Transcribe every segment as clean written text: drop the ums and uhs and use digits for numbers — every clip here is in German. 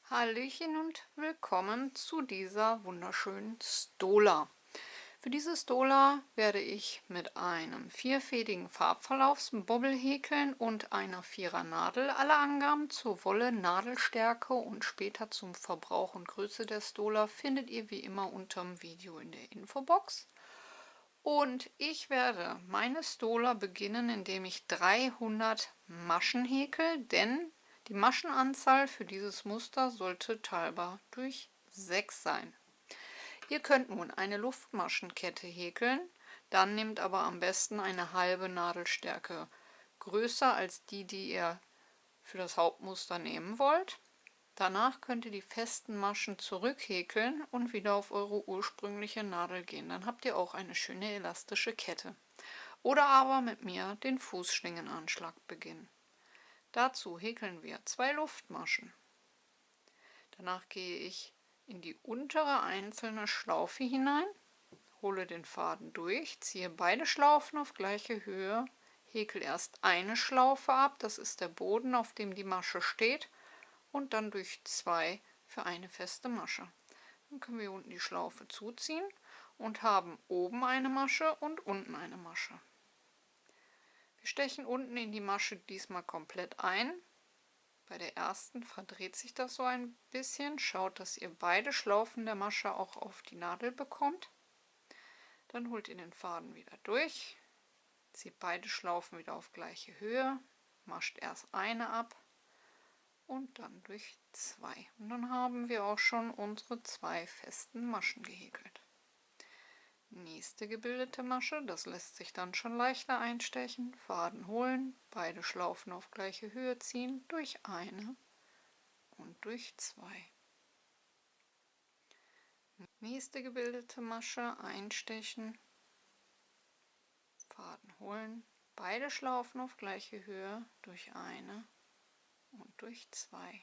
Hallöchen und willkommen zu dieser wunderschönen Stola. Für diese Stola werde ich mit einem vierfädigen Farbverlaufsbobbel häkeln und einer Vierer-Nadel. Alle Angaben zur Wolle, Nadelstärke und später zum Verbrauch und Größe der Stola findet ihr wie immer unter dem Video in der Infobox. Und ich werde meine Stola beginnen, indem ich 300 Maschen häkel, denn die Maschenanzahl für dieses Muster sollte teilbar durch 6 sein. Ihr könnt nun eine Luftmaschenkette häkeln, dann nehmt aber am besten eine halbe Nadelstärke größer als die ihr für das Hauptmuster nehmen wollt. Danach könnt ihr die festen Maschen zurückhäkeln und wieder auf eure ursprüngliche Nadel gehen. Dann habt ihr auch eine schöne elastische Kette. Oder aber mit mir den Fußschlingenanschlag beginnen. Dazu häkeln wir 2 Luftmaschen. Danach gehe ich in die untere einzelne Schlaufe hinein, hole den Faden durch, ziehe beide Schlaufen auf gleiche Höhe, häkel erst eine Schlaufe ab, das ist der Boden, auf dem die Masche steht, und dann durch 2 für eine feste Masche. Dann können wir unten die Schlaufe zuziehen und haben oben eine Masche und unten eine Masche. Wir stechen unten in die Masche diesmal komplett ein. Bei der ersten verdreht sich das so ein bisschen. Schaut, dass ihr beide Schlaufen der Masche auch auf die Nadel bekommt. Dann holt ihr den Faden wieder durch, zieht beide Schlaufen wieder auf gleiche Höhe, mascht erst eine ab und dann durch 2. Und dann haben wir auch schon unsere 2 festen Maschen gehäkelt. Nächste gebildete Masche, das lässt sich dann schon leichter einstechen. Faden holen, beide Schlaufen auf gleiche Höhe ziehen, durch eine und durch 2. Nächste gebildete Masche einstechen, Faden holen, beide Schlaufen auf gleiche Höhe, durch eine und durch 2.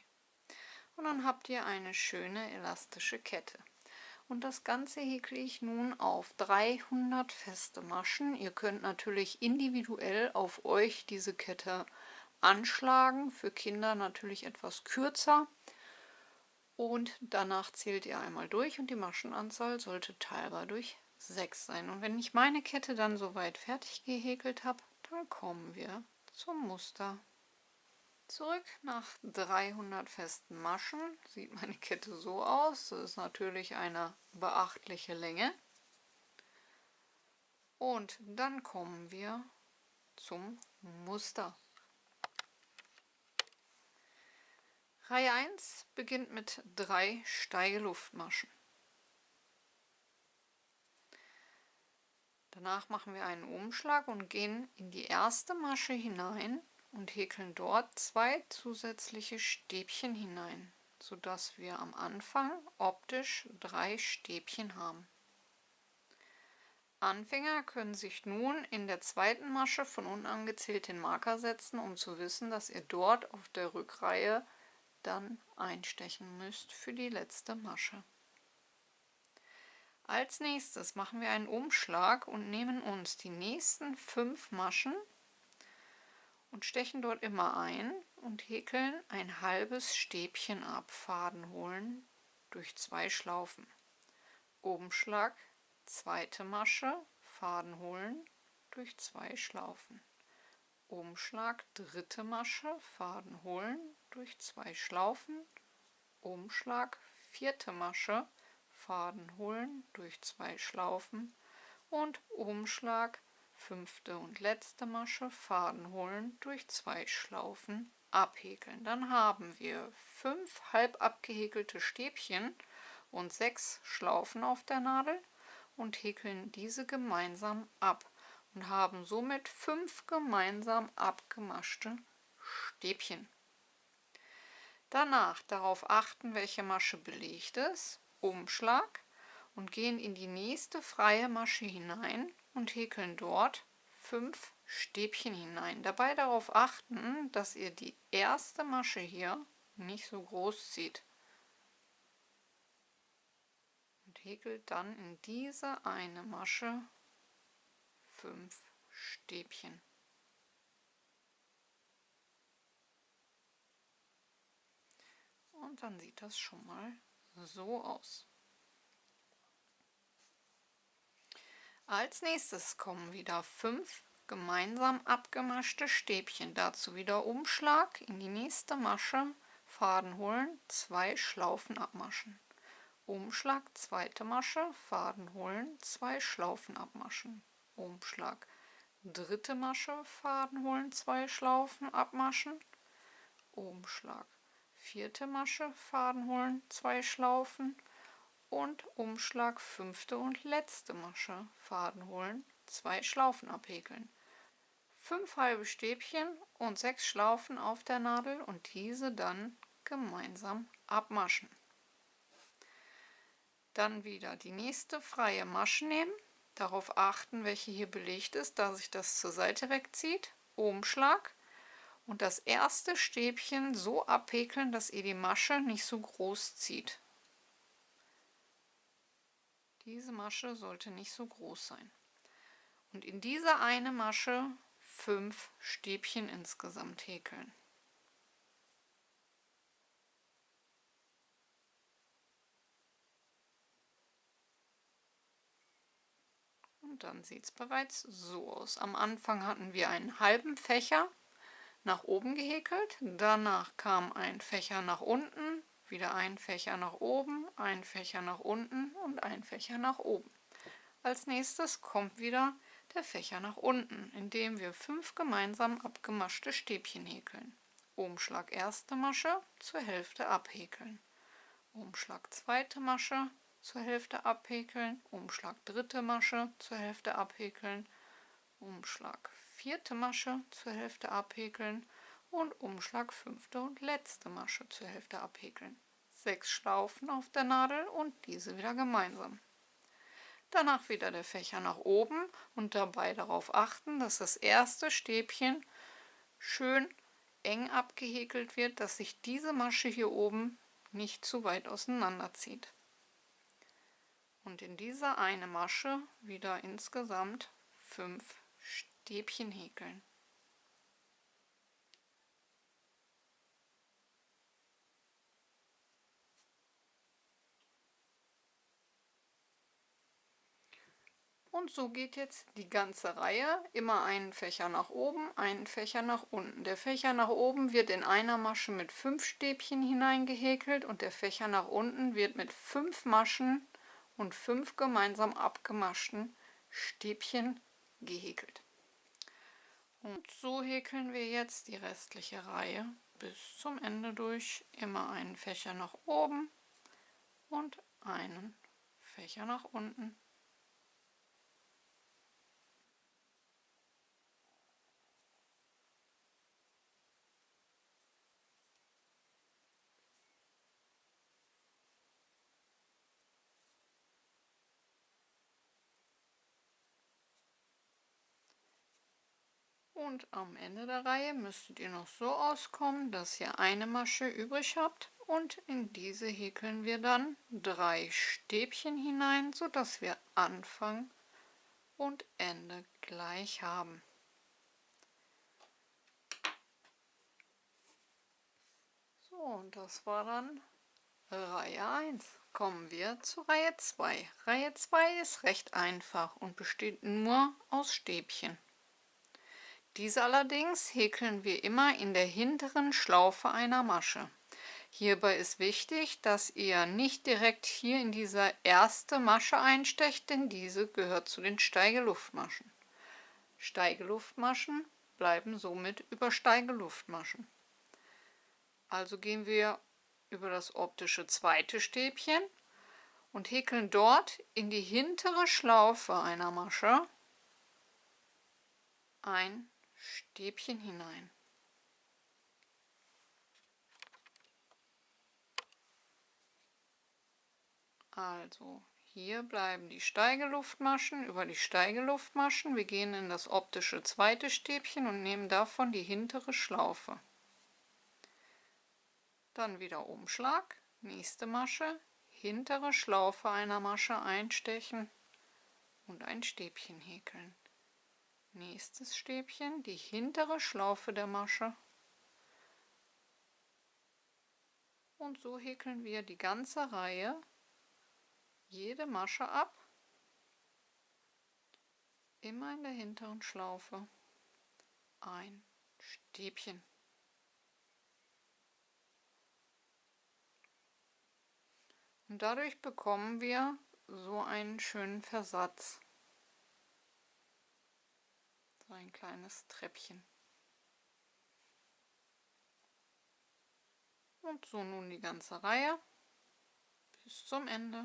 Und dann habt ihr eine schöne elastische Kette. Und das Ganze häkle ich nun auf 300 feste Maschen. Ihr könnt natürlich individuell auf euch diese Kette anschlagen. Für Kinder natürlich etwas kürzer. Und danach zählt ihr einmal durch und die Maschenanzahl sollte teilbar durch 6 sein. Und wenn ich meine Kette dann soweit fertig gehäkelt habe, dann kommen wir zum Muster. Zurück nach 300 festen Maschen sieht meine Kette so aus. Das ist natürlich eine beachtliche Länge. Und dann kommen wir zum Muster. Reihe 1 beginnt mit 3 Steigeluftmaschen. Danach machen wir einen Umschlag und gehen in die erste Masche hinein und häkeln dort 2 zusätzliche Stäbchen hinein, sodass wir am Anfang optisch 3 Stäbchen haben. Anfänger können sich nun in der zweiten Masche von unten angezählt den Marker setzen, um zu wissen, dass ihr dort auf der Rückreihe dann einstechen müsst für die letzte Masche. Als nächstes machen wir einen Umschlag und nehmen uns die nächsten 5 Maschen und stechen dort immer ein und häkeln ein halbes Stäbchen ab. Faden holen durch 2 Schlaufen. Umschlag, zweite Masche, Faden holen durch 2 Schlaufen. Umschlag, dritte Masche, Faden holen durch 2 Schlaufen. Umschlag, vierte Masche, Faden holen durch 2 Schlaufen und Umschlag, fünfte und letzte Masche, Faden holen durch 2 Schlaufen abhäkeln. Dann haben wir 5 halb abgehäkelte Stäbchen und 6 Schlaufen auf der Nadel und häkeln diese gemeinsam ab und haben somit 5 gemeinsam abgemaschte Stäbchen. Danach darauf achten, welche Masche belegt ist, Umschlag, und gehen in die nächste freie Masche hinein und häkeln dort 5 Stäbchen hinein. Dabei darauf achten, dass ihr die erste Masche hier nicht so groß zieht. Und häkelt dann in diese eine Masche 5 Stäbchen. Und Und dann sieht das schon mal so aus. Als nächstes kommen wieder 5 gemeinsam abgemaschte Stäbchen. Dazu wieder Umschlag, in die nächste Masche, Faden holen, 2 Schlaufen abmaschen. Umschlag, zweite Masche, Faden holen, 2 Schlaufen abmaschen. Umschlag, dritte Masche, Faden holen, 2 Schlaufen abmaschen. Umschlag, vierte Masche, Faden holen, 2 Schlaufen und Umschlag, fünfte und letzte Masche, Faden holen, 2 Schlaufen abhäkeln. 5 halbe Stäbchen und 6 Schlaufen auf der Nadel und diese dann gemeinsam abmaschen. Dann wieder die nächste freie Masche nehmen, darauf achten, welche hier belegt ist, da sich das zur Seite wegzieht. Umschlag und das erste Stäbchen so abhäkeln, dass ihr die Masche nicht so groß zieht. Diese Masche sollte nicht so groß sein. Und in diese eine Masche 5 Stäbchen insgesamt häkeln. Und dann sieht es bereits so aus. Am Anfang hatten wir einen halben Fächer nach oben gehäkelt, danach kam ein Fächer nach unten, wieder ein Fächer nach oben, ein Fächer nach unten und ein Fächer nach oben. Als nächstes kommt wieder der Fächer nach unten, indem wir 5 gemeinsam abgemaschte Stäbchen häkeln. Umschlag erste Masche, zur Hälfte abhäkeln. Umschlag zweite Masche, zur Hälfte abhäkeln. Umschlag dritte Masche, zur Hälfte abhäkeln. Umschlag vierte Masche, zur Hälfte abhäkeln. Und Umschlag fünfte und letzte Masche, zur Hälfte abhäkeln. 6 Schlaufen auf der Nadel und diese wieder gemeinsam. Danach wieder der Fächer nach oben und dabei darauf achten, dass das erste Stäbchen schön eng abgehäkelt wird, dass sich diese Masche hier oben nicht zu weit auseinanderzieht. Und in diese eine Masche wieder insgesamt 5 Stäbchen häkeln. Und so geht jetzt die ganze Reihe, immer einen Fächer nach oben, einen Fächer nach unten. Der Fächer nach oben wird in einer Masche mit 5 Stäbchen hineingehäkelt und der Fächer nach unten wird mit 5 Maschen und 5 gemeinsam abgemaschten Stäbchen gehäkelt. Und so häkeln wir jetzt die restliche Reihe bis zum Ende durch. Immer einen Fächer nach oben und einen Fächer nach unten. Und am Ende der Reihe müsstet ihr noch so auskommen, dass ihr eine Masche übrig habt und in diese häkeln wir dann 3 Stäbchen hinein, sodass wir Anfang und Ende gleich haben. So, und das war dann Reihe 1. Kommen wir zu Reihe 2. Reihe 2 ist recht einfach und besteht nur aus Stäbchen. Diese allerdings häkeln wir immer in der hinteren Schlaufe einer Masche. Hierbei ist wichtig, dass ihr nicht direkt hier in diese erste Masche einstecht, denn diese gehört zu den Steigeluftmaschen. Steigeluftmaschen bleiben somit über Steigeluftmaschen. Also gehen wir über das optische zweite Stäbchen und häkeln dort in die hintere Schlaufe einer Masche ein Stäbchen hinein. Also hier bleiben die Steigeluftmaschen über die Steigeluftmaschen. Wir gehen in das optische zweite Stäbchen und nehmen davon die hintere Schlaufe. Dann wieder Umschlag, nächste Masche, hintere Schlaufe einer Masche einstechen und ein Stäbchen häkeln. Nächstes Stäbchen, die hintere Schlaufe der Masche Und so häkeln wir die ganze Reihe, jede Masche ab, immer in der hinteren Schlaufe ein Stäbchen. Und dadurch bekommen wir so einen schönen Versatz, so ein kleines Treppchen. Und so nun die ganze Reihe bis zum Ende.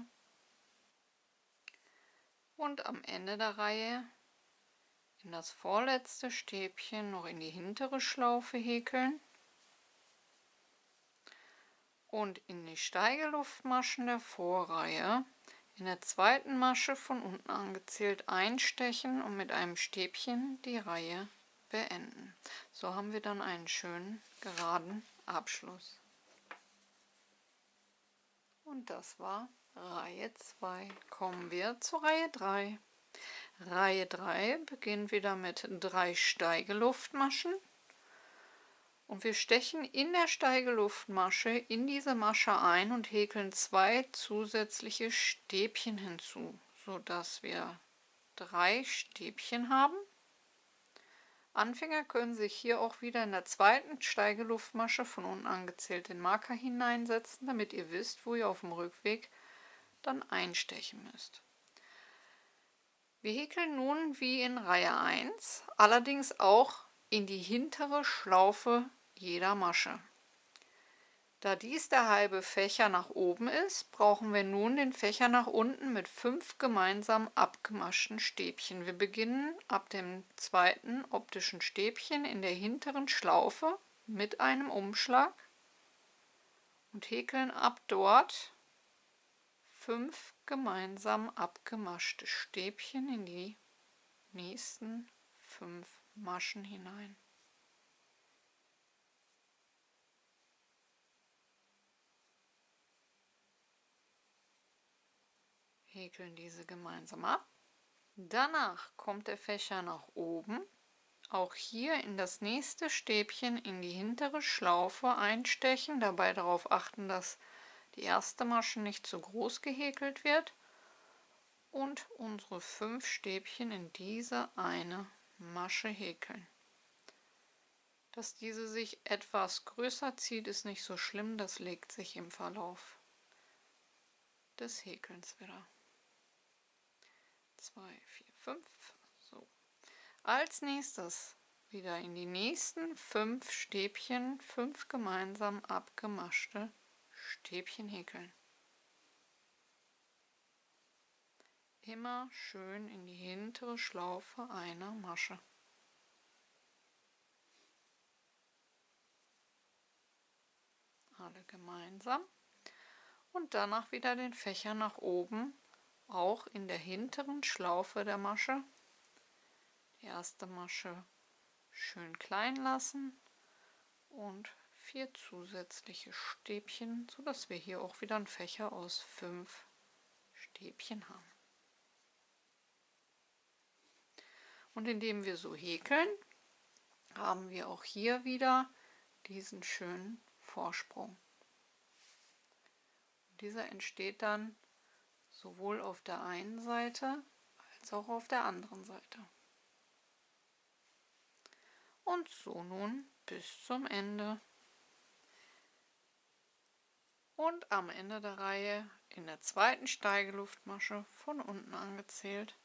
Und am Ende der Reihe in das vorletzte Stäbchen noch in die hintere Schlaufe häkeln und in die Steigeluftmaschen der Vorreihe in der zweiten Masche von unten angezählt einstechen und mit einem Stäbchen die Reihe beenden. So haben wir dann einen schönen geraden Abschluss. Und das war Reihe 2. Kommen wir zur Reihe 3. Reihe 3 beginnt wieder mit 3 Steigeluftmaschen. Und wir stechen in der Steigeluftmasche in diese Masche ein und häkeln 2 zusätzliche Stäbchen hinzu, sodass wir 3 Stäbchen haben. Anfänger können sich hier auch wieder in der zweiten Steigeluftmasche von unten angezählt den Marker hineinsetzen, damit ihr wisst, wo ihr auf dem Rückweg dann einstechen müsst. Wir häkeln nun wie in Reihe 1, allerdings auch in die hintere Schlaufe jeder Masche. Da dies der halbe Fächer nach oben ist, brauchen wir nun den Fächer nach unten mit 5 gemeinsam abgemaschten Stäbchen. Wir beginnen ab dem zweiten optischen Stäbchen in der hinteren Schlaufe mit einem Umschlag und häkeln ab dort 5 gemeinsam abgemaschte Stäbchen in die nächsten 5 Maschen hinein. Häkeln diese gemeinsam ab. Danach kommt der Fächer nach oben. Auch hier in das nächste Stäbchen in die hintere Schlaufe einstechen, dabei darauf achten, dass die erste Masche nicht zu groß gehäkelt wird und unsere 5 Stäbchen in diese eine Masche häkeln. Dass diese sich etwas größer zieht, ist nicht so schlimm, das legt sich im Verlauf des Häkelns wieder. 2, 4, 5. So. Als nächstes wieder in die nächsten 5 Stäbchen 5 gemeinsam abgemaschte Stäbchen häkeln. Immer schön in die hintere Schlaufe einer Masche. Alle gemeinsam. Und danach wieder den Fächer nach oben, auch in der hinteren Schlaufe der Masche. Die erste Masche schön klein lassen und 4 zusätzliche Stäbchen, sodass wir hier auch wieder einen Fächer aus 5 Stäbchen haben. Und indem wir so häkeln, haben wir auch hier wieder diesen schönen Vorsprung. Und dieser entsteht dann sowohl auf der einen Seite als auch auf der anderen Seite. Und so nun bis zum Ende. Und am Ende der Reihe in der zweiten Steigeluftmasche von unten angezählt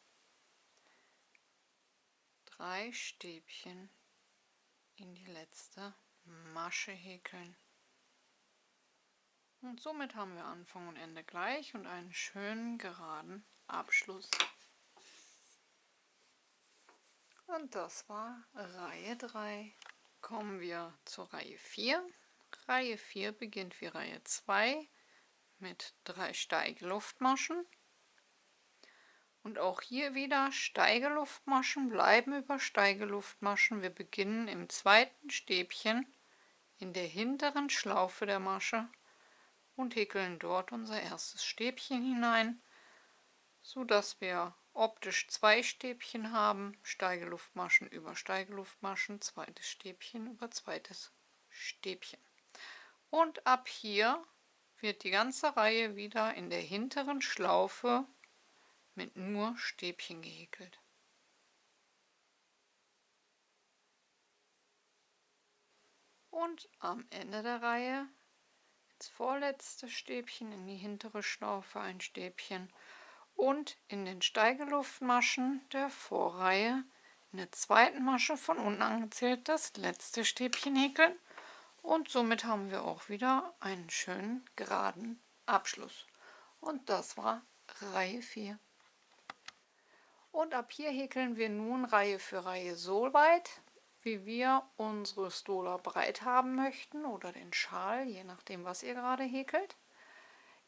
3 Stäbchen in die letzte Masche häkeln. Und somit haben wir Anfang und Ende gleich und einen schönen geraden Abschluss. Und das war Reihe 3. Kommen wir zur Reihe 4. Reihe 4 beginnt wie Reihe 2 mit 3 Steigeluftmaschen. Und auch hier wieder Steigeluftmaschen, bleiben über Steigeluftmaschen. Wir beginnen im zweiten Stäbchen in der hinteren Schlaufe der Masche und häkeln dort unser erstes Stäbchen hinein, sodass wir optisch 2 Stäbchen haben, Steigeluftmaschen über Steigeluftmaschen, zweites Stäbchen über zweites Stäbchen. Und ab hier wird die ganze Reihe wieder in der hinteren Schlaufe mit nur Stäbchen gehäkelt. Und am Ende der Reihe ins vorletzte Stäbchen in die hintere Schlaufe ein Stäbchen und in den Steigeluftmaschen der Vorreihe in der zweiten Masche von unten angezählt das letzte Stäbchen häkeln. Und somit haben wir auch wieder einen schönen geraden Abschluss. Und das war Reihe 4. Und ab hier häkeln wir nun Reihe für Reihe so weit, wie wir unsere Stola breit haben möchten oder den Schal, je nachdem, was ihr gerade häkelt.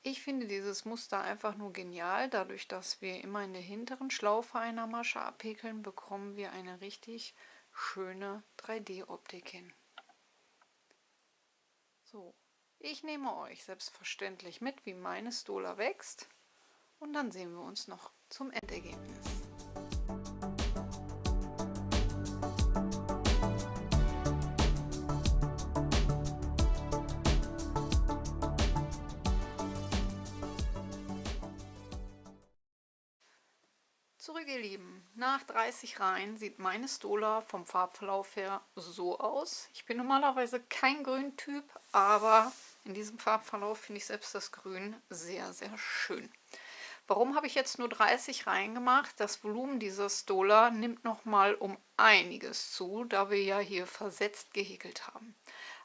Ich finde dieses Muster einfach nur genial. Dadurch, dass wir immer in der hinteren Schlaufe einer Masche abhäkeln, bekommen wir eine richtig schöne 3D-Optik hin. So, ich nehme euch selbstverständlich mit, wie meine Stola wächst, und dann sehen wir uns noch zum Endergebnis. Zurück, ihr Lieben, nach 30 Reihen sieht meine Stola vom Farbverlauf her so aus. Ich bin normalerweise kein Grüntyp, aber in diesem Farbverlauf finde ich selbst das Grün sehr, sehr schön. Warum habe ich jetzt nur 30 Reihen gemacht? Das Volumen dieser Stola nimmt nochmal um einiges zu, da wir ja hier versetzt gehäkelt haben.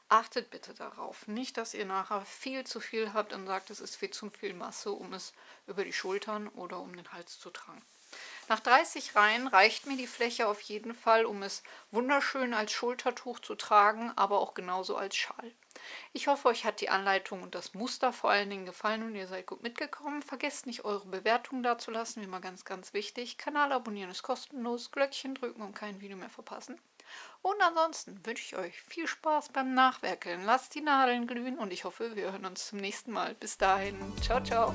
Achtet bitte darauf, nicht, dass ihr nachher viel zu viel habt und sagt, es ist viel zu viel Masse, um es über die Schultern oder um den Hals zu tragen. Nach 30 Reihen reicht mir die Fläche auf jeden Fall, um es wunderschön als Schultertuch zu tragen, aber auch genauso als Schal. Ich hoffe, euch hat die Anleitung und das Muster vor allen Dingen gefallen und ihr seid gut mitgekommen. Vergesst nicht, eure Bewertung dazulassen, wie immer ganz, ganz wichtig. Kanal abonnieren ist kostenlos, Glöckchen drücken und kein Video mehr verpassen. Und ansonsten wünsche ich euch viel Spaß beim Nachwerkeln. Lasst die Nadeln glühen und ich hoffe, wir hören uns zum nächsten Mal. Bis dahin, ciao, ciao.